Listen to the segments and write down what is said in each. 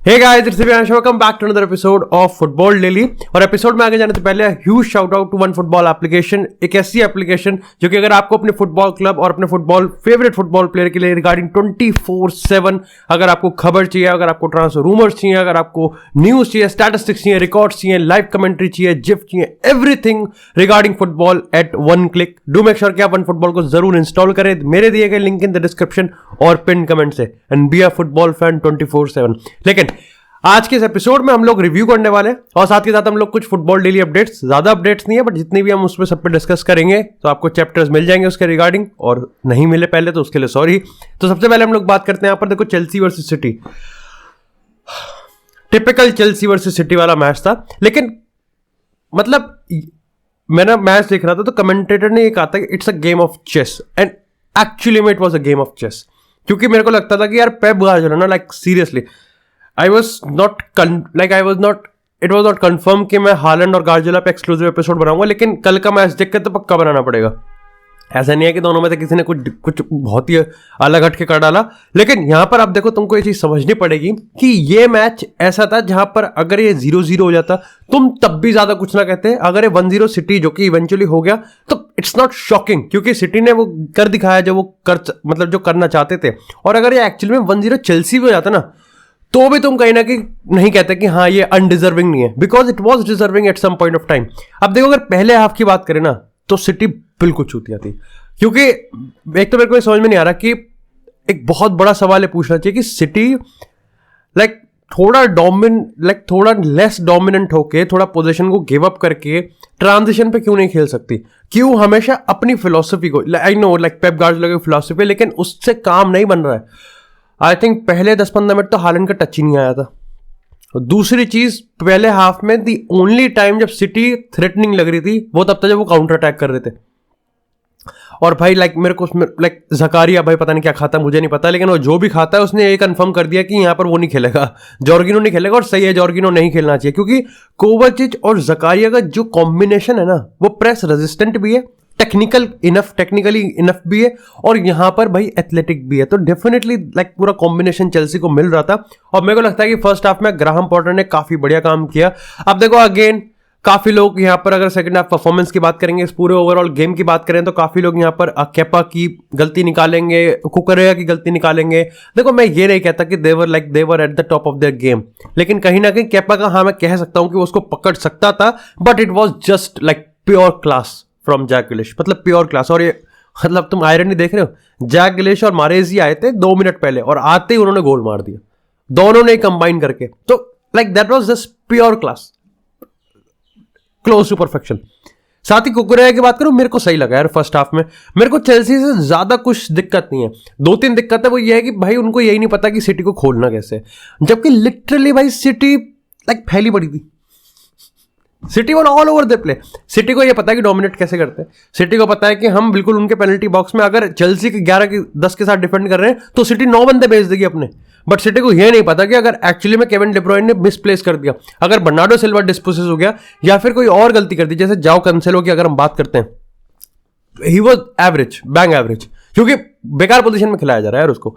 Hey guys, it's Divyansh, welcome back to another episode of football daily. और episode में आगे जाने से पहले huge shout out to one football application, एक ऐसी एप्लीकेशन जो कि अगर आपको अपने फुटबॉल क्लब और अपने फुटबॉल फेवरेट फुटबॉल प्लेयर के लिए रिगार्डिंग 24/7 अगर आपको खबर चाहिए, अगर आपको ट्रांसफर रूमर्स चाहिए, अगर आपको न्यूज चाहिए, स्टैटिस्टिक्स चाहिए, रिकॉर्ड्स चाहिए, लाइव कमेंट्री चाहिए, जिफ चाहिए, everything regarding football at one click, do make sure कि आप वन फुटबॉल को जरूर इंस्टॉल करें मेरे दिए गए लिंक इन द डिस्क्रिप्शन और पिन कमेंट से, and be a football fan 24/7। लेकिन आज के इस एपिसोड में हम लोग रिव्यू करने वाले हैं और साथ के साथ हम लोग कुछ फुटबॉल डेली अपडेट्स, ज्यादा अपडेट्स नहीं है बट जितनी भी हम उसमें सब पे डिस्कस करेंगे तो आपको चैप्टर्स मिल जाएंगे उसके रिगार्डिंग, और नहीं मिले पहले तो उसके लिए सॉरी। तो सबसे पहले हम लोग बात करते हैं यहाँ पर, देखो Chelsea versus city, typical Chelsea versus city वाला मैच था। लेकिन मतलब मैंने मैच देख रहा था तो कमेंटेटर ने ये कहा था कि it's a game of chess, and actually में it was a game of chess. क्योंकि मेरे को लगता था कि यार Pep Guardiola, like seriously it was not confirmed कि मैं हालैंड और गार्डियोला पे एक्सक्लूसिव एपिसोड बनाऊंगा, लेकिन कल का मैच देख के तो पक्का बनाना पड़ेगा। ऐसा नहीं है कि दोनों में से किसी ने कुछ बहुत ही अलग हट के कर डाला, लेकिन यहां पर आप देखो, तुमको ये चीज समझनी पड़ेगी कि ये मैच ऐसा था जहां पर अगर ये 0-0 हो जाता तुम तब भी ज्यादा कुछ ना कहते। अगर ये 1-0 सिटी जो कि इवेंचुअली हो गया तो इट्स नॉट शॉकिंग, क्योंकि सिटी ने वो कर दिखाया जो वो जो करना चाहते थे। और अगर ये एक्चुअली में 1-0 चेल्सी भी हो जाता ना तो भी तुम कहीं ना कहीं नहीं कहते कि हाँ ये अनडिजर्विंग नहीं है, because it was deserving at some point of time. अब देखो, अगर पहले हाफ की बात करें ना तो सिटी बिल्कुल चूतिया थी, क्योंकि एक तो मेरे को समझ में नहीं आ रहा कि एक बहुत बड़ा सवाल है पूछना चाहिए कि सिटी थोड़ा लेस डोमिनेंट होके, थोड़ा पोजीशन को गिव अप करके ट्रांजिशन पे क्यों नहीं खेल सकती? क्यों हमेशा अपनी फिलोसफी को, आई नो पेप गार्डियोला की फिलोसफी, लेकिन उससे काम नहीं बन रहा है। आई थिंक पहले 10-15 मिनट तो हालैंड का टच ही नहीं आया था। और दूसरी चीज, पहले हाफ में दी ओनली टाइम जब सिटी थ्रेटनिंग लग रही थी वो तब तक जब वो काउंटर अटैक कर रहे थे। और भाई मेरे को उसमें ज़कारिया भाई पता नहीं क्या खाता मुझे नहीं पता, लेकिन वो जो भी खाता है उसने ये कंफर्म कर दिया कि यहाँ पर वो नहीं खेलेगा, जॉर्गिनो नहीं खेलेगा। और सही है, जॉर्गिनो नहीं खेलना चाहिए, क्योंकि कोवाचिच और ज़कारिया का जो कॉम्बिनेशन है ना वो प्रेस रेजिस्टेंट भी है, टेक्निकली इनफ भी है, और यहां पर भाई एथलेटिक भी है। तो डेफिनेटली पूरा कॉम्बिनेशन चेल्सी को मिल रहा था। और मेरे को लगता है कि फर्स्ट हाफ में ग्राहम पॉटर ने काफी बढ़िया काम किया। अब देखो अगेन, काफी लोग यहां पर, अगर सेकंड हाफ परफॉर्मेंस की बात करेंगे, इस पूरे ओवरऑल गेम की बात करें तो काफी लोग यहां पर केपा की गलती निकालेंगे, कुकरेया की गलती निकालेंगे। देखो मैं ये नहीं कहता कि they were at the top of their game, लेकिन कहीं ना कहीं केपा का हाँ मैं कह सकता हूं कि वो उसको पकड़ सकता था, but it was just pure class from Jack Grealish, मतलब प्योर क्लास। और ये मतलब तुम आयरनी देख रहे हो, जैक ग्रिलिश और मारेजी आए थे 2 मिनट पहले और आते ही उन्होंने गोल मार दिया, दोनों ने कंबाइन करके। तो that was just pure class, close to perfection. साथ ही कुकुरेया की बात करूं, मेरे को सही लगा यार फर्स्ट हाफ में। मेरे को चेल्सी से ज्यादा कुछ दिक्कत नहीं है, 2-3 दिक्कत है। वो ये है कि भाई उनको यही नहीं पता कि सिटी को खोलना कैसे, जबकि लिटरली भाई सिटी फैली पड़ी थी। City one all over the play. City को ये पता है कि डोमिनेट कैसे करते हैं, सिटी को पता है कि हम बिल्कुल उनके पेनल्टी बॉक्स में अगर चेल्सी के 11-10 के साथ डिफेंड कर रहे हैं तो सिटी 9 बंदे भेज देगी अपने। बट सिटी को ये नहीं पता कि अगर एक्चुअली में केविन डे ब्रुयने ने मिसप्लेस कर दिया, अगर बर्नार्डो सिल्वा डिस्पोसेस हो गया या फिर कोई और गलती कर दी, जैसे जाओ कैंसेलो की अगर हम बात करते हैं, he was average, bang average, क्योंकि बेकार पोजीशन में खिलाया जा रहा है यार उसको,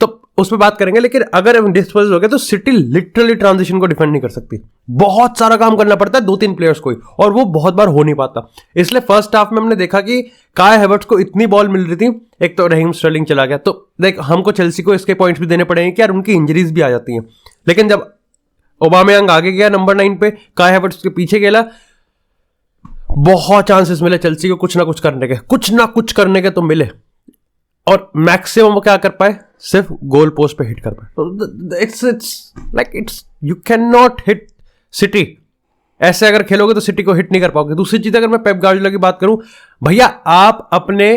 तो उस पर बात करेंगे। लेकिन अगर डिस्पोज हो गया तो सिटी लिटरली ट्रांजिशन को डिफेंड नहीं कर सकती, बहुत सारा काम करना पड़ता है 2-3 प्लेयर्स को ही, और वो बहुत बार हो नहीं पाता। इसलिए फर्स्ट हाफ में हमने देखा कि काय हैवर्ट्स को इतनी बॉल मिल रही थी, एक तो रहीम स्टर्लिंग चला गया, तो देख हमको चेल्सी को इसके पॉइंट्स भी देने पड़ेंगे कि यार उनकी इंजरीज भी आ जाती हैं। लेकिन जब ओबामेयांग आगे गया नंबर 9 पे, काय हैवर्ट्स के पीछे गेला, बहुत चांसेस मिले चेल्सी को कुछ ना कुछ करने के तो मिले, और मैक्सिमम वो क्या कर पाए, सिर्फ गोल पोस्ट पे हिट कर पाए। It's you can not hit city, ऐसे अगर खेलोगे तो सिटी को हिट नहीं कर पाओगे। दूसरी चीज, अगर मैं पेप गार्डियोला की बात करूं, भैया आप अपने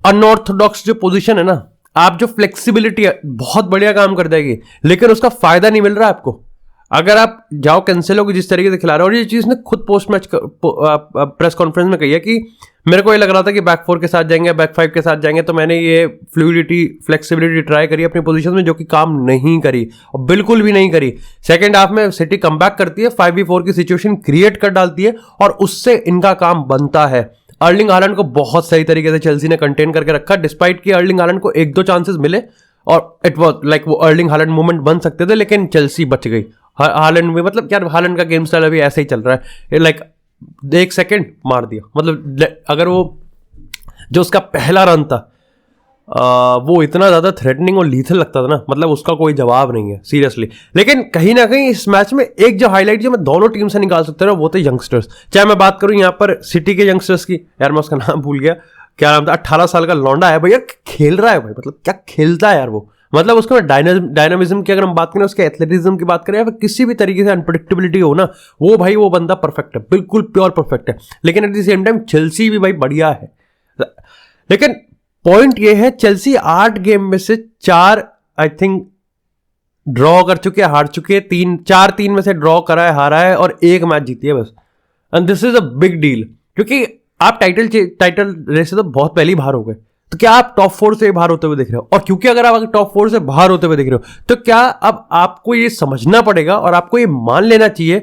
अनऑर्थोडॉक्स जो पोजीशन है ना, आप जो फ्लेक्सिबिलिटी है, बहुत बढ़िया काम कर देगी, लेकिन उसका फायदा नहीं मिल रहा है आपको। अगर आप जाओ कैंसेलो को जिस तरीके से खिला रहे हो, और ये चीज ने खुद पोस्ट मैच प्रेस कॉन्फ्रेंस में कही है कि मेरे को ये लग रहा था कि बैक 4 के साथ जाएंगे, बैक 5 के साथ जाएंगे, तो मैंने ये फ्लेक्सिबिलिटी ट्राई करी अपनी पोजीशन में, जो कि काम नहीं करी, और बिल्कुल भी नहीं करी। सेकंड हाफ में सिटी कमबैक करती है, 5v4 की सिचुएशन क्रिएट कर डालती है, और उससे इनका काम बनता है। अर्लिंग हालैंड को बहुत सही तरीके से चेल्सी ने कंटेन करके रखा, डिस्पाइट कि अर्लिंग हालैंड को 1-2 चांसेस मिले और इट वाज लाइक वो अर्लिंग हालैंड मूवमेंट बन सकते थे, लेकिन चेल्सी बच गई। हालैंड में मतलब यार हालैंड का गेम स्टाइल अभी ऐसे ही चल रहा है, लाइक 1 सेकेंड मार दिया, मतलब अगर वो जो उसका पहला रन था वो इतना ज़्यादा थ्रेटनिंग और लीथल लगता था ना, मतलब उसका कोई जवाब नहीं है सीरियसली। लेकिन कहीं ना कहीं इस मैच में एक जो हाईलाइट जो मैं दोनों टीम से निकाल सकता हूँ वो थे यंगस्टर्स। चाहे मैं बात करूँ यहाँ पर सिटी के यंगस्टर्स की, यार मैं उसका नाम भूल गया, क्या नाम था, 18 साल का लौंडा है भाई, यार खेल रहा है भाई, मतलब क्या खेलता है यार वो, मतलब उसका डायनामिज्म की अगर हम बात करें, उसके एथलेटिज्म की बात करें, या फिर किसी भी तरीके से अनप्रेडिक्टेबिलिटी हो ना, वो भाई वो बंदा परफेक्ट है, बिल्कुल प्योर परफेक्ट है। लेकिन eight the same time Chelsea भी भाई बढ़िया है। लेकिन पॉइंट ये है, चेल्सी 8 गेम में से 4 आई थिंक ड्रॉ कर चुके हैं, हार चुके हैं 3 में से ड्रॉ करा है, हारा है, और 1 मैच जीती है बस। And this is a big deal, क्योंकि आप टाइटल रेस से तो बहुत पहले ही बाहर हो गए, तो क्या आप टॉप 4 से बाहर होते हुए देख रहे हो? और क्योंकि अगर आप टॉप 4 से बाहर होते हुए देख रहे हो, तो क्या अब आपको ये समझना पड़ेगा और आपको ये मान लेना चाहिए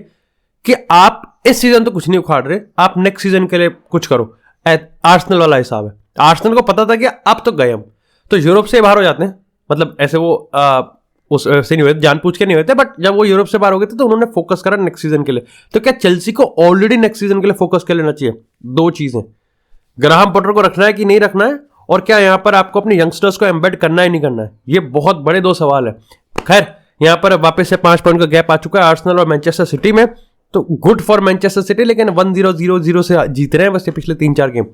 कि आप इस सीजन तो कुछ नहीं उखाड़ रहे, आप नेक्स्ट सीजन के लिए कुछ करो। आर्सेनल वाला हिसाब है, आर्सेनल को पता था कि अब तो गए हम, तो यूरोप से बाहर हो जाते हैं, मतलब ऐसे वो उससे नहीं हुए, जानबूझ के नहीं हुए थे, बट जब वो यूरोप से बाहर हो गए थे तो उन्होंने फोकस करा नेक्स्ट सीजन के लिए। तो क्या चेल्सी को ऑलरेडी नेक्स्ट सीजन के लिए फोकस कर लेना चाहिए? 2 चीजें, ग्राहम पॉटर को रखना है कि नहीं रखना है, और क्या यहाँ पर आपको अपने यंगस्टर्स को एम्बेड करना है नहीं करना है, ये बहुत बड़े 2 सवाल है। खैर यहाँ पर वापस से 5 पॉइंट का गैप आ चुका है आर्सेनल और मैनचेस्टर सिटी में, तो गुड फॉर मैनचेस्टर सिटी, लेकिन 1-0 से जीत रहे हैं बस ये पिछले 3-4 गेम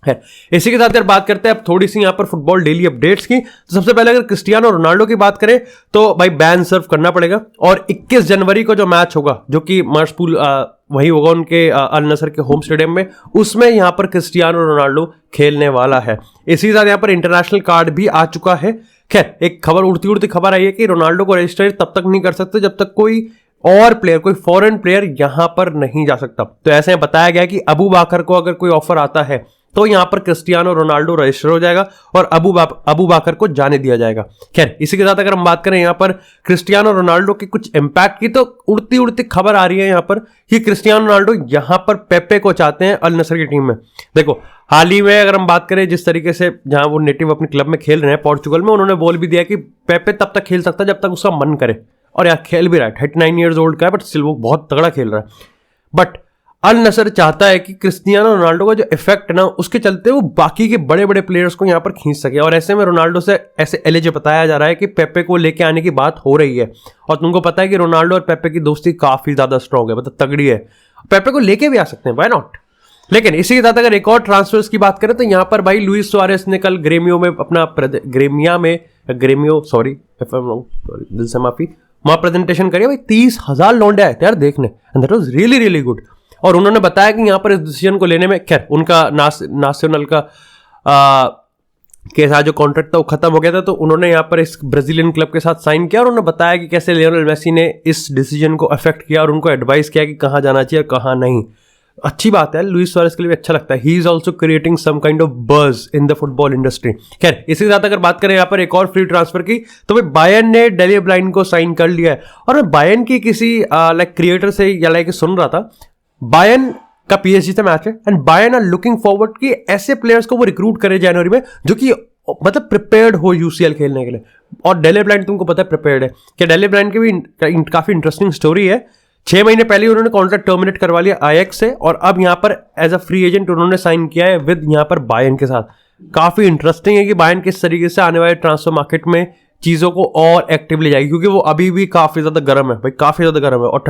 है। इसी के साथ यार बात करते हैं अब थोड़ी सी यहाँ पर फुटबॉल डेली अपडेट्स की। तो सबसे पहले अगर क्रिस्टियानो रोनाल्डो की बात करें तो भाई बैन सर्व करना पड़ेगा, और 21 जनवरी को जो मैच होगा, जो कि मर्सपूल वही होगा उनके अल नसर के होम स्टेडियम में, उसमें यहाँ पर क्रिस्टियानो रोनाल्डो खेलने वाला है। इसी के साथ यहाँ पर इंटरनेशनल कार्ड भी आ चुका है। खैर एक खबर, उड़ती खबर आई है कि रोनाल्डो को रजिस्टर तब तक नहीं कर सकते जब तक कोई और प्लेयर, कोई फॉरेन प्लेयर यहां पर नहीं जा सकता। तो ऐसे बताया गया कि अबू बाकर को अगर कोई ऑफर आता है तो यहां पर क्रिस्टियानो रोनाल्डो रजिस्टर हो जाएगा और अबू बाकर को जाने दिया जाएगा। खैर इसी के साथ अगर हम बात करें यहां पर क्रिस्टियानो रोनाल्डो की कुछ इंपैक्ट की, तो उड़ती खबर आ रही है यहां पर कि क्रिस्टियानो रोनाल्डो यहां पर पेपे को चाहते हैं अल नसर की टीम में। देखो हाल ही में अगर हम बात करें जिस तरीके से जहां वो नेटिव अपने क्लब में खेल रहे हैं पोर्चुगल में, उन्होंने बोल भी दिया कि पेपे तब तक खेल सकता है जब तक उसका मन करे, और यार खेल भी रहा है, 39 ईयर्स ओल्ड का है, बट स्टिल वो बहुत तगड़ा खेल रहा है। बट अल नसर चाहता है कि क्रिस्टियानो रोनाल्डो का जो इफेक्ट है ना, उसके चलते वो बाकी के बड़े बड़े प्लेयर्स को यहाँ पर खींच सके, और ऐसे में रोनाल्डो से ऐसे एलिजिबल बताया जा रहा है कि पेपे को लेके आने की बात हो रही है। और तुमको पता है कि रोनाल्डो और पेपे की दोस्ती काफी ज्यादा स्ट्रॉन्ग है, मतलब तगड़ी है, पेपे को लेके भी आ सकते हैं, व्हाई नॉट। लेकिन इसी के साथ अगर एक और ट्रांसफर्स की बात करें तो यहाँ पर भाई लुइस सुआरेस ने कल दिल से माफी, वहां प्रेजेंटेशन करी भाई। 30,000 लौंडे आए थे यार देखने, and that was really really good. और उन्होंने बताया कि यहाँ पर इस डिसीजन को लेने में, खैर उनका नाशनल का के साथ जो कॉन्ट्रैक्ट था वो खत्म हो गया था, तो उन्होंने यहाँ पर इस ब्राजीलियन क्लब के साथ साइन किया, और उन्होंने बताया कि कैसे लियोनेल मेसी ने इस डिसीजन को अफेक्ट किया और उनको एडवाइस किया कि कहाँ जाना चाहिए और कहाँ नहीं। अच्छी बात है, लुइस सुआरेस के लिए भी अच्छा लगता है। He is also creating some kind of buzz in the football industry. खैर इसी के साथ अगर बात करें यहाँ पर एक और फ्री ट्रांसफर की, तो भाई बायर्न ने डेली ब्लाइंड को साइन कर लिया है। और मैं बायर्न की किसी लाइक क्रिएटर से या लाइक सुन रहा था, बायर्न का पीएसजी से मैच है, and Bayern are looking forward कि ऐसे प्लेयर्स को वो रिक्रूट करे जनवरी में जो कि मतलब प्रिपेयर्ड हो यूसीएल खेलने के लिए। और डेली ब्लाइंड तुमको पता है प्रिपेयर्ड है, कि डेली ब्लाइंड की भी काफी इंटरेस्टिंग स्टोरी है। 6 महीने पहले उन्होंने कॉन्ट्रैक्ट टर्मिनेट करवा लिया आईएक्स से, और अब यहाँ पर एज अ फ्री एजेंट उन्होंने साइन किया है विद यहाँ पर बायर्न के साथ। काफी इंटरेस्टिंग है कि बायर्न किस तरीके से आने वाले ट्रांसफर मार्केट में चीजों को और एक्टिवली जाएगी, क्योंकि वो अभी भी काफी ज्यादा गर्म है भाई, काफी ज्यादा गर्म है, और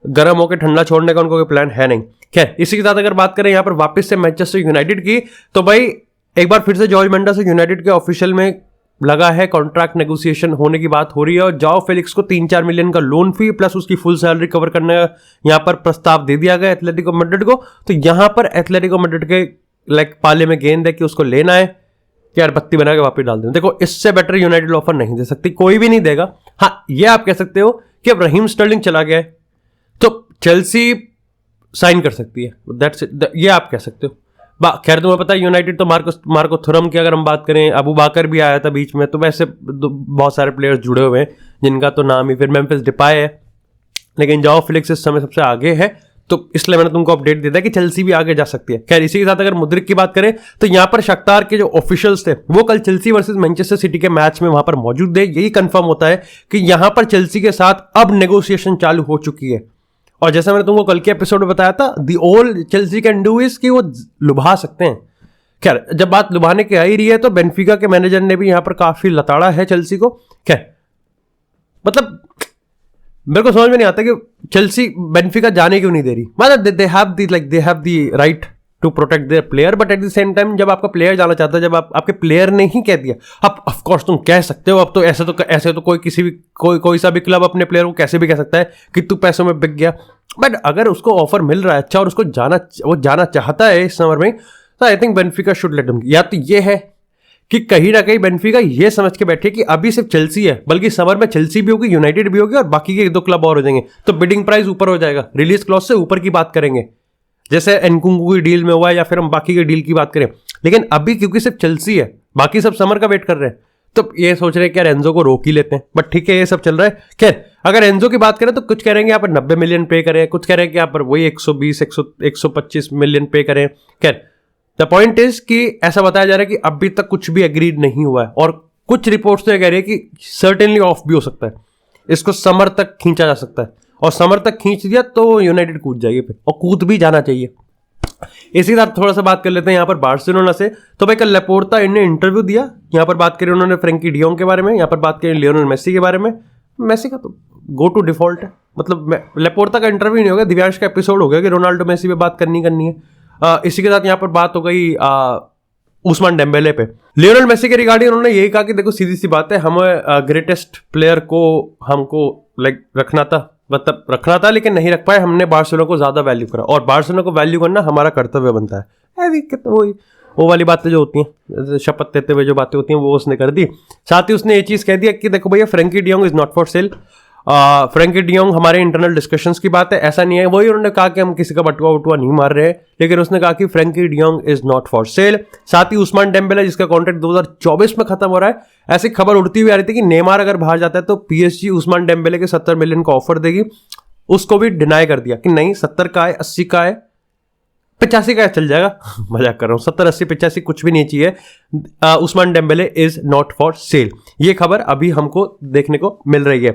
गर्म होकर ठंडा छोड़ने का उनको कोई प्लान है नहीं। खैर इसी के साथ अगर बात करें यहाँ पर वापस से मैनचेस्टर यूनाइटेड की, तो भाई एक बार फिर से जॉर्ज मेंडा से यूनाइटेड के ऑफिशियल में लगा है, कॉन्ट्रैक्ट नेगोशिएशन होने की बात हो रही है, और जाओ फेलिक्स को 3-4 मिलियन का लोन फी प्लस उसकी फुल सैलरी कवर करने का यहाँ पर प्रस्ताव दे दिया गया एथलेटिको मैड्रिड को। तो यहाँ पर एथलेटिको मैड्रिड के लाइक पाले में गेंद है कि उसको लेना है कि यार बत्ती बना के वापस डाल दें। देखो इससे बेटर यूनाइटेड ऑफर नहीं दे सकती, कोई भी नहीं देगा। हाँ ये आप कह सकते हो कि अब रहीम स्टर्लिंग चला गया है तो चेल्सी साइन कर सकती है, दैट्स इट, ये आप कह सकते हो। खैर तुम्हें पता है यूनाइटेड तो मार्को थुरम की अगर हम बात करें, अबू बाकर भी आया था बीच में, तो वैसे बहुत सारे प्लेयर्स जुड़े हुए हैं जिनका तो नाम ही, फिर मेम्फिस डिपाय है, लेकिन जाओ फेलिक्स इस समय सबसे आगे है। तो इसलिए मैंने तुमको अपडेट दिया था कि चेल्सी भी आगे जा सकती है। खैर इसी के साथ अगर मुद्रिक की बात करें तो यहां पर शख्तार के जो ऑफिशियल्स थे वो कल चेल्सी वर्सेस मैनचेस्टर सिटी के मैच में वहां पर मौजूद थे। यही कंफर्म होता है कि यहां पर चेल्सी के साथ अब नेगोशिएशन चालू हो चुकी है। और जैसा मैंने तुमको कल के एपिसोड में बताया था, the all Chelsea can do is कि वो लुभा सकते हैं। खैर जब बात लुभाने की आ ही रही है तो बेनफिका के मैनेजर ने भी यहां पर काफी लताड़ा है चेल्सी को। खैर मतलब मेरे को समझ में नहीं आता कि चेल्सी बेनफिका जाने क्यों नहीं दे रही। मतलब they have the right to protect their player, but at the same time जब आपका प्लेयर जाना चाहता है, जब आपके प्लेयर ने ही कह दिया, अब ऑफ कोर्स तुम कह सकते हो, अब तो ऐसे तो कोई सा भी क्लब अपने प्लेयर को कैसे भी कह सकता है कि तू पैसों में बिक गया। बट अगर उसको ऑफर मिल रहा है अच्छा और उसको वो जाना चाहता है इस समर में, तो I think Benfica should let him. या तो ये है कि कहीं ना कहीं बेनफिका ये समझ के बैठे कि अभी सिर्फ चेल्सी है, बल्कि समर में चेल्सी भी होगी, यूनाइटेड भी होगी और बाकी के 1-2 क्लब और हो जाएंगे, तो बिडिंग प्राइस ऊपर हो जाएगा, रिलीज क्लॉज से ऊपर की बात करेंगे जैसे एनकुंगू की डील में हुआ या फिर हम बाकी के डील की बात करें। लेकिन अभी क्योंकि सिर्फ चेल्सी है, बाकी सब समर का वेट कर रहे हैं, तो ये सोच रहे हैं कि यार एंजो को रोक ही लेते हैं। बट ठीक है, ये सब चल रहा है। खैर अगर एंजो की बात करें तो कुछ कह रहे हैं यहाँ पर 90 मिलियन पे करें, कुछ कह रहे हैं कि यहाँ पर वही 120-125 मिलियन पे करें। खैर द पॉइंट इज कि ऐसा बताया जा रहा है कि अभी तक कुछ भी एग्रीड नहीं हुआ है और कुछ रिपोर्ट्स तो ये कह रही है कि सर्टेनली ऑफ भी हो सकता है, इसको समर तक खींचा जा सकता है और समर तक खींच दिया तो यूनाइटेड कूद जाएगी फिर, और कूद भी जाना चाहिए। इसी तरह थोड़ा सा बात कर लेते हैं यहाँ पर बार्सिलोना से। तो भाई कल लेपोर्टा ने इंटरव्यू दिया, यहाँ पर बात करी उन्होंने फ्रेंकी डियोंग के बारे में, यहाँ पर बात करी लियोनेल मेसी के बारे में। मेसी का तो गो टू डिफॉल्ट है, मतलब लेपोर्टा का इंटरव्यू नहीं होगा, दिव्यांश का एपिसोड हो गया कि रोनाल्डो मेसी पे बात करनी है। इसी के साथ यहाँ पर बात हो गई उस्मान डेम्बेले पे। लियोनेल मेसी के रिगार्डिंग उन्होंने यही कहा कि देखो सीधी सी बात है, हम ग्रेटेस्ट प्लेयर को हमको रखना था लेकिन नहीं रख पाए, हमने बार्सिलोना को ज्यादा वैल्यू करा और बार्सिलोना को वैल्यू करना हमारा कर्तव्य बनता है। वो वाली बातें जो होती हैं, शपथ लेते हुए जो बातें होती हैं, वो उसने कर दी। साथ ही उसने ये चीज कह दिया कि देखो भैया Frenkie de Jong is not for sale. Frenkie de Jong हमारे इंटरनल डिस्कशंस की बात है, ऐसा नहीं है। वही उन्होंने कहा कि हम किसी का बटुआ नहीं मार रहे, लेकिन उसने कहा कि Frenkie de Jong is not for sale. साथ ही उस्मान डेम्बेले जिसका कॉन्ट्रैक्ट 2024 में खत्म हो रहा है, ऐसी खबर उड़ती हुई आ रही थी कि नेमार अगर बाहर जाता है तो पीएसजी उस्मान डेम्बेले के 70 मिलियन का ऑफर देगी। उसको भी डिनाई कर दिया कि नहीं 70 का है, 80 का है, 85 का चल जाएगा। मजाक कर रहा हूं, 70, 80, 85 कुछ भी नहीं चाहिए। Ousmane Dembele is not for sale. ये खबर अभी हमको देखने को मिल रही है।